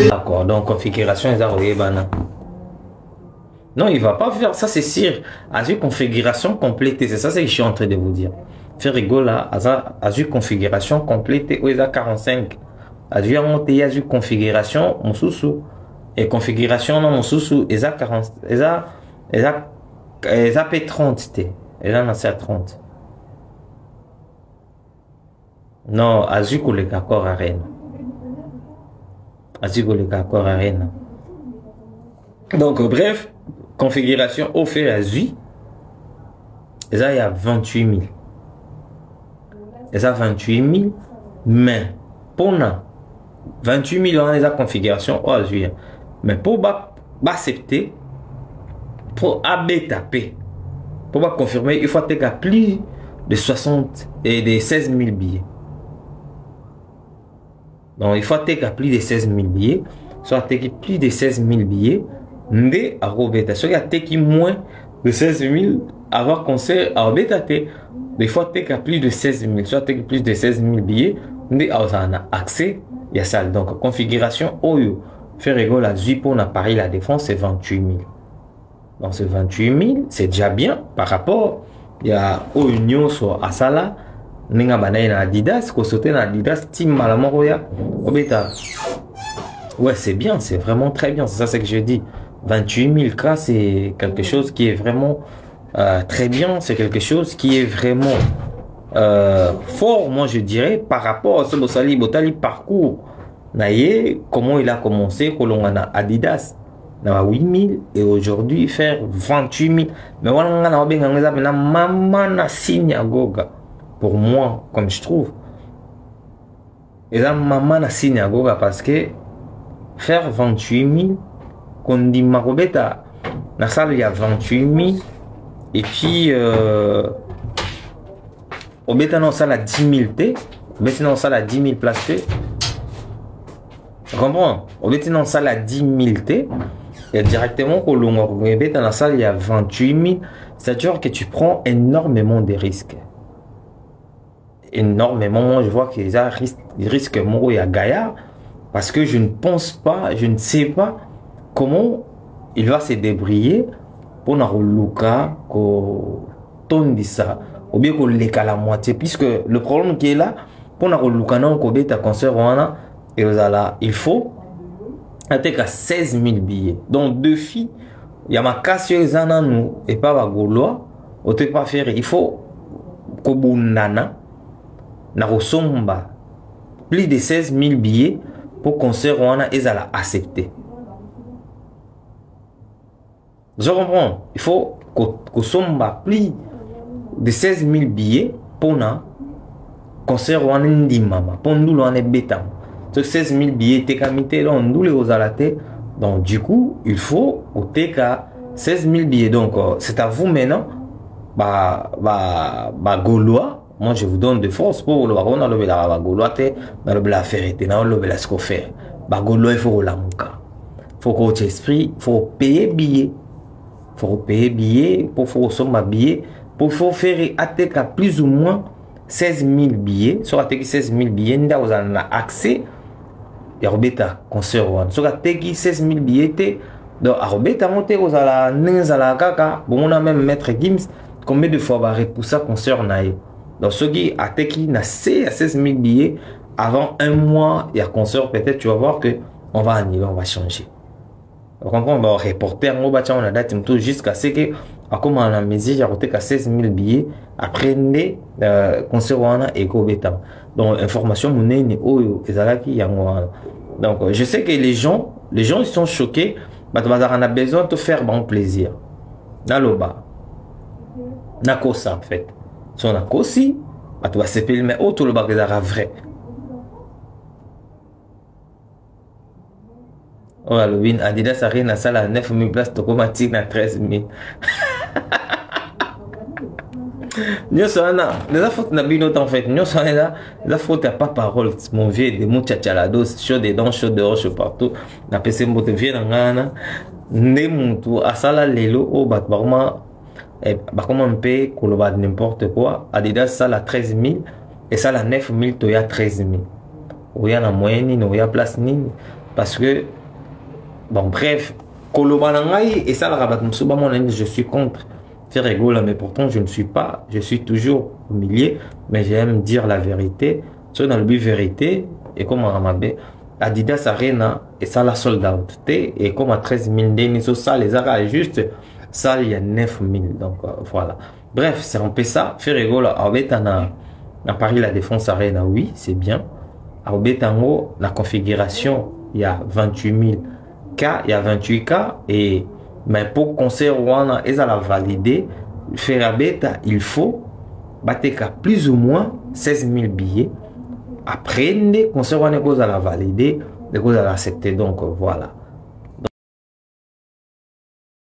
D'accord, donc configuration est non, il va pas faire ça, c'est sûr. À une configuration complétée, c'est ça ce que je suis en train de vous dire. Faire rigolo là, à une configuration complétée, où il y a 45. À une configuration, mon sous et configuration non mon sous il y a 40, il y a P30, il y a 30. Non, à une les accords à Rennes. À une les accords à Rennes. Donc bref, configuration au fait à vie, il y a 28 000. Il y a 28 000, mais pour 28 000 on a la configuration au vie. Mais pour accepter, pour taper, pour confirmer, il faut avoir plus de 60 et de 16 000 billets. Donc il faut avoir plus de 16 000 billets, soit plus de 16 000 billets. Ndé à Robeta, soit il y a moins de 16 000 avant concert à Robeta, des fois il y a plus de 16 000, soit il y a plus de 16 000 billets, ndé à accès, il y a ça. Donc configuration Oyo, faire rigolo à Zui pour Paris la défense, c'est 28 000. Donc c'est 28 000, c'est déjà bien par rapport, il y a Union sur Asala, Ninga Banaï na Adidas, ko sauté na Adidas, Team Malamoroya, Robeta. Ouais, c'est bien, c'est vraiment très bien, c'est ça que je dis. 28 000 cas, c'est quelque chose qui est vraiment très bien, c'est quelque chose qui est vraiment fort, moi je dirais, par rapport à ce Botali parcours. Comment il a commencé, Kolongana Adidas, 8 000 et aujourd'hui faire 28 000. Mais voilà, pour moi, comme je trouve, et là, maman na synagogue parce que faire 28 000, qu'on dit Marobeta, dans la salle il y a 28 000, et puis au bêta dans la salle à 10 000 T, au bêta dans la salle à 10 000 places T, tu comprends? Au bêta dans la salle à 10 000 T, et directement au long, au bêta dans la salle il y a 28 000, c'est-à-dire que tu prends énormément de risques. Énormément, moi je vois qu'il y a risque Moro et à Gaïa, parce que je ne pense pas, je ne sais pas comment il va se débrouiller pour Luka, qu'on tourne ça, ou bien qu'on l'écale à la moitié, puisque le problème qui est là, pour Luka, non, qu'on bête à concert, il faut à 16 000 billets. Donc deux filles, il y a ma cassure nous et pas ma gaulois, on ne peut pas faire, il faut qu'on nana. Na Rosomba plus de 16 000 billets pour concert wana ezala accepté. Je comprends. Il faut que somba plus de 16 000 billets pour na concert wana ndi mama pour nous wana beta. Ce 16 000 billets te kamite là nous les ozalate. Donc du coup il faut au TK 16 000 billets. Donc c'est à vous maintenant Gaulois. Moi, je vous donne de force pour le baron dans le bela gauloite, dans le bela ferrete, dans le bela scofer. Gaulois, il faut la mouka. Faut que votre esprit, faut payer billet. Faut payer billet, pour faire somme billet, pour faire atteindre plus ou moins 16 000 billets. Sur 16 000 billets, vous avez accès à Robeta, concert. Sur 16 000 billets, donc à Robeta, monter aux ala, n'enzala kaka, bon, on a même maître Gims, combien de fois va repousser concert naïe. Donc, ceux qui a na 16 000 billets, avant un mois, il y a concert, peut-être tu vas voir que on va annuler, on va changer. Donc, on va reporter un mot, on a date jusqu'à ce que comme à la musique, il y a 16 000 billets. Après, concert et Kobeta. Donc, information, donc, je sais que les gens, ils sont choqués. Mais on a besoin de faire bon plaisir. Dans le bas. Dans ça, en fait. Si on a aussi, tu vas se payer, mais tout le bas est vrai. Oh, Halloween, Adidas Arena, salle à 9 000 places, automatique à 13 000. Nous sommes là, les fautes n'a bien autant fait. Nous sommes là, la faute n'a pas parole. Mon vieux, des mots tchalados, chaud dedans, chaud dehors, chaud partout. La PC mot de vieux dans Ghana. Né mon tour, à ça là, les lots, oh, bah, vraiment, comment on paye, koloba n'importe quoi. Adidas, ça là, 13 000. Et ça là, 9 000, tu as 13 000. Ou y a la moyenne, il y a place, parce que, bon, bref, koloba n'angai, et ça là, rabat, je suis contre. Faire rigolo, mais pourtant je ne suis pas, je suis toujours au milieu, mais j'aime dire la vérité. C'est dans le but vérité, et comme à Ramabé, Adidas Arena, et ça la sold out, et comme à 13 000, ça les a juste, ça il y a 9 000, donc voilà. Bref, c'est un peu ça, faire rigolo, à Paris la Défense Arena, oui, c'est bien. À Obetango, la configuration, il y a 28 000 cas, il y a 28 cas, et mais pour concert wana ils allaient valider faire bêta il faut battre plus ou moins 16 000 billets après les concert wana ils allaient valider les causes à l'accepter donc voilà.